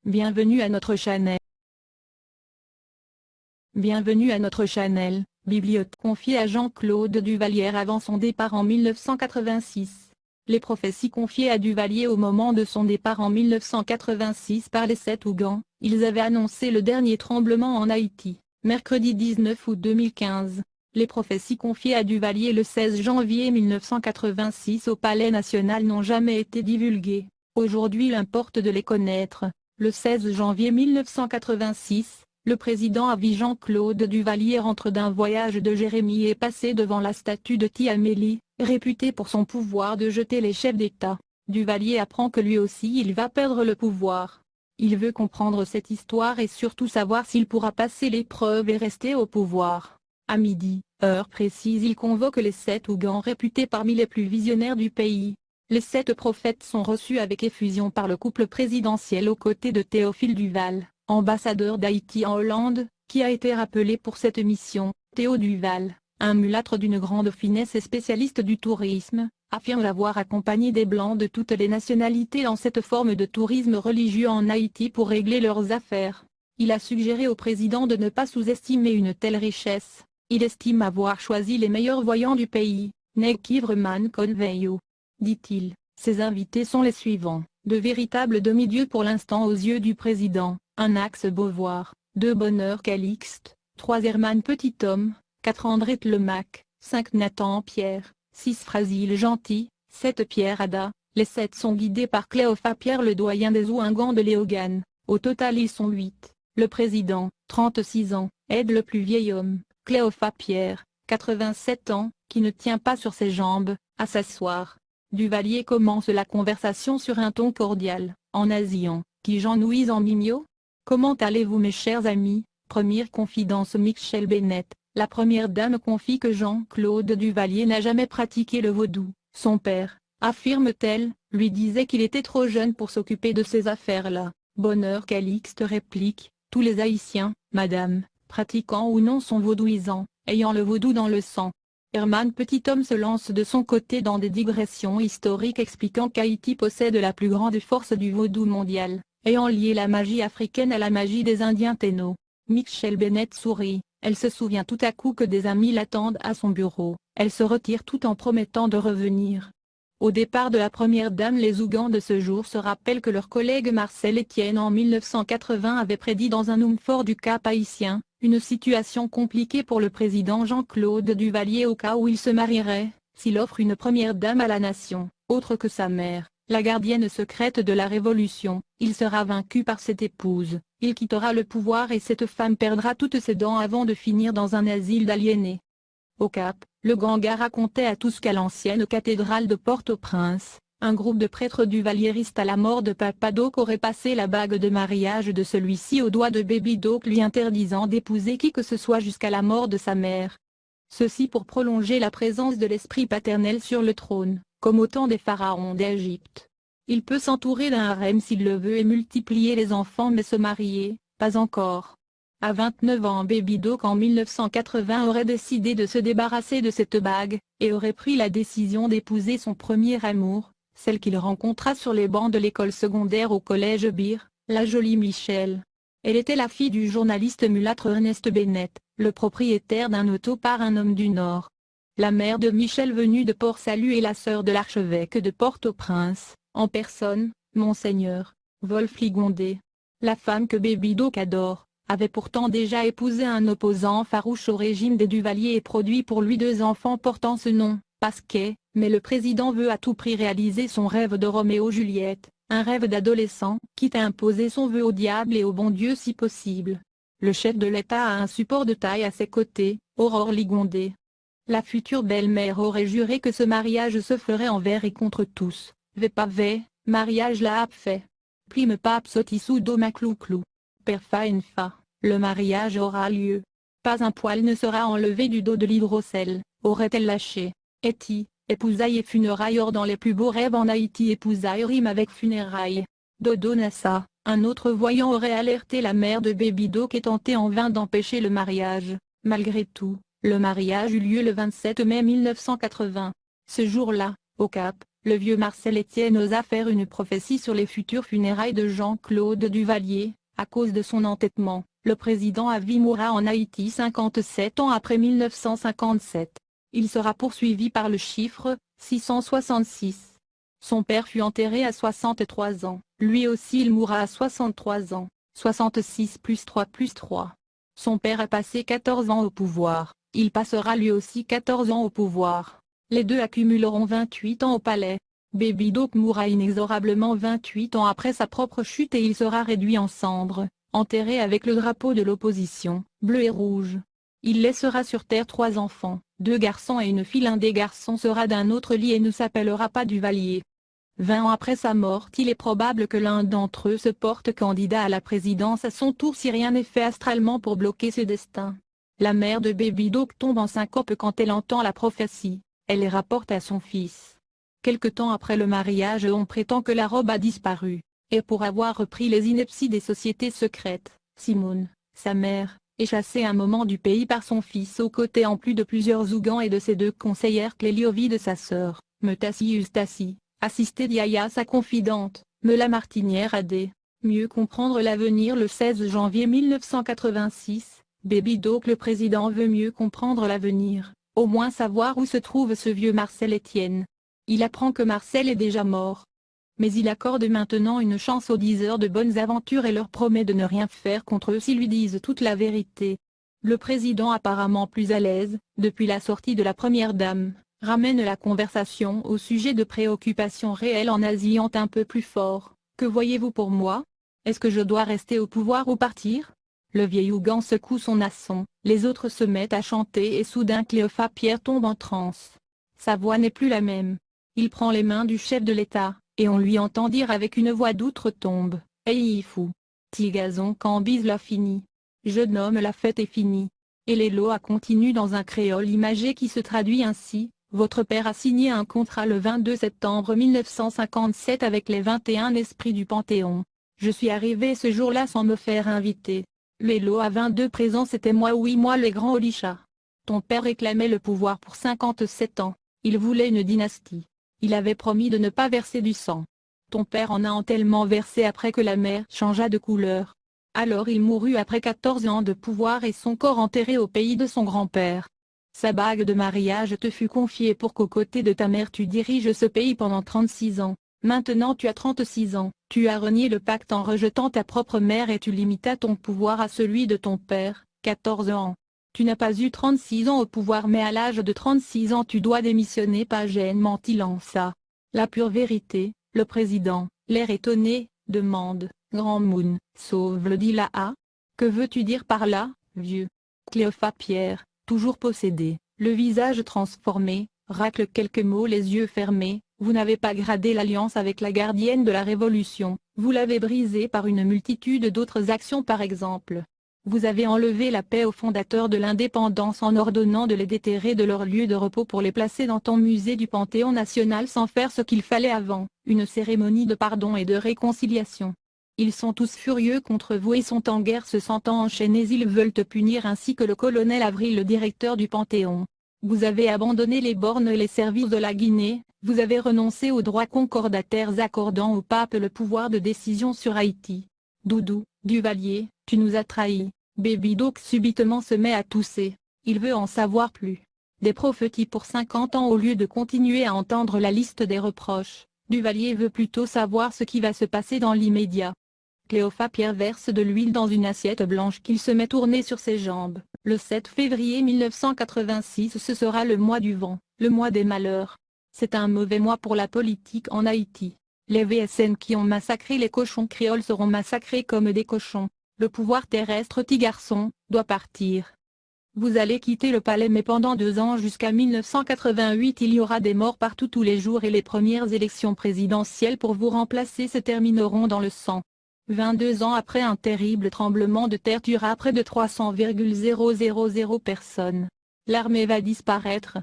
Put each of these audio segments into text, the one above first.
Bienvenue à notre channel. Bienvenue à notre channel, bibliothèque confiée à Jean-Claude Duvalier avant son départ en 1986. Les prophéties confiées à Duvalier au moment de son départ en 1986 par les 7 Ougans, ils avaient annoncé le dernier tremblement en Haïti, mercredi 19 août 2015. Les prophéties confiées à Duvalier le 16 janvier 1986 au Palais National n'ont jamais été divulguées. Aujourd'hui il importe de les connaître. Le 16 janvier 1986, le président à vie Jean-Claude Duvalier rentre d'un voyage de Jérémie et passé devant la statue de Ti-Amélie, réputée pour son pouvoir de jeter les chefs d'État. Duvalier apprend que lui aussi il va perdre le pouvoir. Il veut comprendre cette histoire et surtout savoir s'il pourra passer l'épreuve et rester au pouvoir. À midi, heure précise, il convoque les 7 Ougans réputés parmi les plus visionnaires du pays. Les 7 prophètes sont reçus avec effusion par le couple présidentiel aux côtés de Théophile Duval, ambassadeur d'Haïti en Hollande, qui a été rappelé pour cette mission. Théo Duval, un mulâtre d'une grande finesse et spécialiste du tourisme, affirme avoir accompagné des Blancs de toutes les nationalités dans cette forme de tourisme religieux en Haïti pour régler leurs affaires. Il a suggéré au président de ne pas sous-estimer une telle richesse. Il estime avoir choisi les meilleurs voyants du pays, Neg Kivreman Conveyo. Dit-il, ses invités sont les suivants, de véritables demi-dieux pour l'instant aux yeux du président, 1 Axe Beauvoir, 2 Bonheur Calixte, 3 Herman Petithomme, 4 André Tlemac, 5 Nathan Pierre, 6 Frasile Gentil, 7 Pierre Ada. Les 7 sont guidés par Cléopha Pierre le doyen des Ouingans de Léogane. Au total ils sont 8. Le président, 36 ans, aide le plus vieil homme, Cléopha Pierre, 87 ans, qui ne tient pas sur ses jambes, à s'asseoir. Duvalier commence la conversation sur un ton cordial, en asian, qui Jean-Louise en mimio. Comment allez-vous mes chers amis? Première confidence. Michel Bennett, la première dame confie que Jean-Claude Duvalier n'a jamais pratiqué le vaudou. Son père, affirme-t-elle, lui disait qu'il était trop jeune pour s'occuper de ces affaires-là. Bonheur Calixte réplique, tous les Haïtiens, madame, pratiquants ou non sont vaudouisants, ayant le vaudou dans le sang. Herman Petithomme se lance de son côté dans des digressions historiques expliquant qu'Haïti possède la plus grande force du vaudou mondial, ayant lié la magie africaine à la magie des Indiens Taino. Michel Bennett sourit, elle se souvient tout à coup que des amis l'attendent à son bureau, elle se retire tout en promettant de revenir. Au départ de la première dame, les Ougans de ce jour se rappellent que leur collègue Marcel Etienne en 1980 avait prédit dans un homme fort du Cap haïtien, une situation compliquée pour le président Jean-Claude Duvalier au cas où il se marierait, s'il offre une première dame à la nation, autre que sa mère, la gardienne secrète de la Révolution. Il sera vaincu par cette épouse, il quittera le pouvoir et cette femme perdra toutes ses dents avant de finir dans un asile d'aliénés. Au Cap, le Ganga racontait à tous qu'à l'ancienne cathédrale de Port-au-Prince, un groupe de prêtres duvalieristes à la mort de Papa Doc aurait passé la bague de mariage de celui-ci au doigt de Baby Doc, lui interdisant d'épouser qui que ce soit jusqu'à la mort de sa mère. Ceci pour prolonger la présence de l'esprit paternel sur le trône, comme au temps des pharaons d'Égypte. Il peut s'entourer d'un harem s'il le veut et multiplier les enfants, mais se marier, pas encore. À 29 ans, Baby Doc en 1980 aurait décidé de se débarrasser de cette bague, et aurait pris la décision d'épouser son premier amour, celle qu'il rencontra sur les bancs de l'école secondaire au collège Bir, la jolie Michel. Elle était la fille du journaliste mulâtre Ernest Bennett, le propriétaire d'un auto par un homme du Nord. La mère de Michel venue de Port-Salut et la sœur de l'archevêque de Port-au-Prince, en personne, Monseigneur Wolf Ligondé. La femme que Baby Doc adore, avait pourtant déjà épousé un opposant farouche au régime des Duvalier et produit pour lui 2 enfants portant ce nom, Pasquet, mais le président veut à tout prix réaliser son rêve de Roméo-Juliette, un rêve d'adolescent, quitte à imposer son vœu au diable et au bon Dieu si possible. Le chef de l'État a un support de taille à ses côtés, Aurore Ligondé. La future belle-mère aurait juré que ce mariage se ferait envers et contre tous, ve pas ve, mariage la fait. Prime pape sotissou domaclou-clou. Perfa fa, le mariage aura lieu. Pas un poil ne sera enlevé du dos de l'hydrocèle, aurait-elle lâché. Eti, épousailles et funérailles. Or dans les plus beaux rêves en Haïti, épousailles rime avec funérailles. Dodo Nassa, un autre voyant aurait alerté la mère de Baby Doc et tenté en vain d'empêcher le mariage. Malgré tout, le mariage eut lieu le 27 mai 1980. Ce jour-là, au Cap, le vieux Marcel Étienne osa faire une prophétie sur les futures funérailles de Jean-Claude Duvalier. À cause de son entêtement, le président à vie mourra en Haïti 57 ans après 1957. Il sera poursuivi par le chiffre 666. Son père fut enterré à 63 ans, lui aussi il mourra à 63 ans, 66 plus 3 plus 3. Son père a passé 14 ans au pouvoir, il passera lui aussi 14 ans au pouvoir. Les deux accumuleront 28 ans au palais. Baby Doc mourra inexorablement 28 ans après sa propre chute et il sera réduit en cendres, enterré avec le drapeau de l'opposition, bleu et rouge. Il laissera sur terre 3 enfants, 2 garçons et une fille. L'un des garçons sera d'un autre lit et ne s'appellera pas Duvalier. 20 ans après sa mort, il est probable que l'un d'entre eux se porte candidat à la présidence à son tour si rien n'est fait astralement pour bloquer ce destin. La mère de Baby Doc tombe en syncope quand elle entend la prophétie. Elle les rapporte à son fils. Quelque temps après le mariage on prétend que la robe a disparu, et pour avoir repris les inepties des sociétés secrètes, Simone, sa mère, est chassée un moment du pays par son fils aux côtés en plus de plusieurs Ougans et de ses 2 conseillères Clélie Ovide sa sœur, Metassi Eustacie, assistée d'Yaya sa confidente, Mela Martinière Adé. Mieux comprendre l'avenir. Le 16 janvier 1986, Baby Doc le président veut mieux comprendre l'avenir. Au moins savoir où se trouve ce vieux Marcel Étienne. Il apprend que Marcel est déjà mort. Mais il accorde maintenant une chance aux 10 heures de bonnes aventures et leur promet de ne rien faire contre eux s'ils lui disent toute la vérité. Le président apparemment plus à l'aise, depuis la sortie de la première dame, ramène la conversation au sujet de préoccupations réelles en nasillant un peu plus fort. Que voyez-vous pour moi? Est-ce que je dois rester au pouvoir ou partir? Le vieil Ougan secoue son asson, les autres se mettent à chanter et soudain Cléophas Pierre tombe en transe. Sa voix n'est plus la même. Il prend les mains du chef de l'État, et on lui entend dire avec une voix d'outre-tombe, « Hey fou! Tigazon Cambise l'a fini. Jeune homme la fête est finie. » Et Léloa continue dans un créole imagé qui se traduit ainsi, « Votre père a signé un contrat le 22 septembre 1957 avec les 21 esprits du Panthéon. Je suis arrivé ce jour-là sans me faire inviter. Lélo à 22 présents c'était moi oui moi les grands Olisha. Ton père réclamait le pouvoir pour 57 ans, il voulait une dynastie. Il avait promis de ne pas verser du sang. Ton père en a tellement versé après que la mer changea de couleur. Alors il mourut après 14 ans de pouvoir et son corps enterré au pays de son grand-père. Sa bague de mariage te fut confiée pour qu'aux côtés de ta mère tu diriges ce pays pendant 36 ans. Maintenant tu as 36 ans, tu as renié le pacte en rejetant ta propre mère et tu limitas ton pouvoir à celui de ton père, 14 ans. Tu n'as pas eu 36 ans au pouvoir mais à l'âge de 36 ans tu dois démissionner. Pagène mentit-lança. La pure vérité, le président, l'air étonné, demande, Grand Moon, sauve le dit là. Que veux-tu dire par là, vieux? Cléophas Pierre, toujours possédé, le visage transformé, racle quelques mots les yeux fermés. Vous n'avez pas gradé l'alliance avec la gardienne de la Révolution, vous l'avez brisée par une multitude d'autres actions par exemple. Vous avez enlevé la paix aux fondateurs de l'indépendance en ordonnant de les déterrer de leur lieu de repos pour les placer dans ton musée du Panthéon national sans faire ce qu'il fallait avant, une cérémonie de pardon et de réconciliation. Ils sont tous furieux contre vous et sont en guerre se sentant enchaînés. Ils veulent te punir ainsi que le colonel Avril le directeur du Panthéon. Vous avez abandonné les bornes et les services de la Guinée, vous avez renoncé aux droits concordataires accordant au pape le pouvoir de décision sur Haïti. Doudou, Duvalier, tu nous as trahis. Baby Doc subitement se met à tousser. Il veut en savoir plus. Des prophéties pour 50 ans au lieu de continuer à entendre la liste des reproches. Duvalier veut plutôt savoir ce qui va se passer dans l'immédiat. Cléophas Pierre verse de l'huile dans une assiette blanche qu'il se met tourner sur ses jambes. Le 7 février 1986 ce sera le mois du vent, le mois des malheurs. C'est un mauvais mois pour la politique en Haïti. Les VSN qui ont massacré les cochons créoles seront massacrés comme des cochons. Le pouvoir terrestre petit garçon, doit partir. Vous allez quitter le palais mais pendant 2 ans jusqu'à 1988 il y aura des morts partout tous les jours et les premières élections présidentielles pour vous remplacer se termineront dans le sang. 22 ans après un terrible tremblement de terre tuera près de 300,000 personnes. L'armée va disparaître.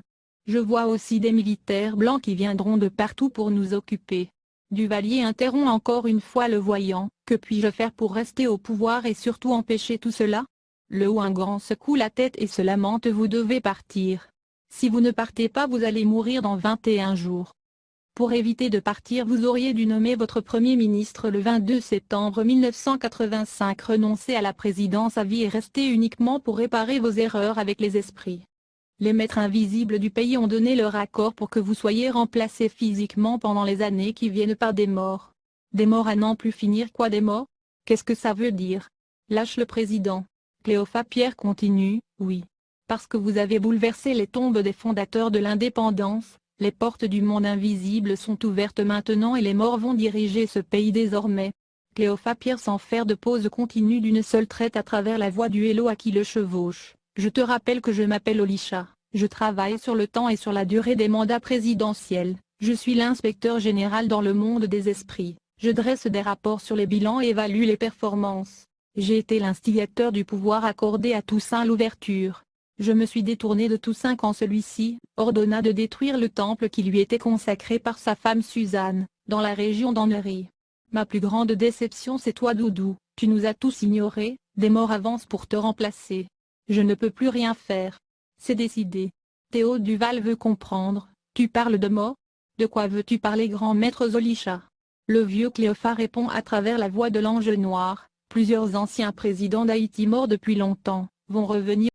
Je vois aussi des militaires blancs qui viendront de partout pour nous occuper. Duvalier interrompt encore une fois le voyant, que puis-je faire pour rester au pouvoir et surtout empêcher tout cela? Le Ouingan secoue la tête et se lamente. Vous devez partir. Si vous ne partez pas vous allez mourir dans 21 jours. Pour éviter de partir, vous auriez dû nommer votre Premier ministre le 22 septembre 1985. Renoncer à la présidence à vie et rester uniquement pour réparer vos erreurs avec les esprits. Les maîtres invisibles du pays ont donné leur accord pour que vous soyez remplacé physiquement pendant les années qui viennent par des morts. Des morts à n'en plus finir. Quoi, des morts? Qu'est-ce que ça veut dire? Lâche le président. Cléophas Pierre continue, oui. Parce que vous avez bouleversé les tombes des fondateurs de l'indépendance, les portes du monde invisible sont ouvertes maintenant et les morts vont diriger ce pays désormais. Cléophas Pierre sans faire de pause continue d'une seule traite à travers la voix du hélo à qui le chevauche. Je te rappelle que je m'appelle Olisha, je travaille sur le temps et sur la durée des mandats présidentiels, je suis l'inspecteur général dans le monde des esprits, je dresse des rapports sur les bilans et évalue les performances. J'ai été l'instigateur du pouvoir accordé à Toussaint Louverture. Je me suis détourné de Toussaint quand celui-ci ordonna de détruire le temple qui lui était consacré par sa femme Suzanne, dans la région d'Annery. Ma plus grande déception, c'est toi, Doudou, tu nous as tous ignorés, des morts avancent pour te remplacer. Je ne peux plus rien faire. C'est décidé. Théo Duval veut comprendre. Tu parles de mort? De quoi veux-tu parler, grand maître Zolisha? Le vieux Cléophas répond à travers la voix de l'ange noir. Plusieurs anciens présidents d'Haïti morts depuis longtemps vont revenir.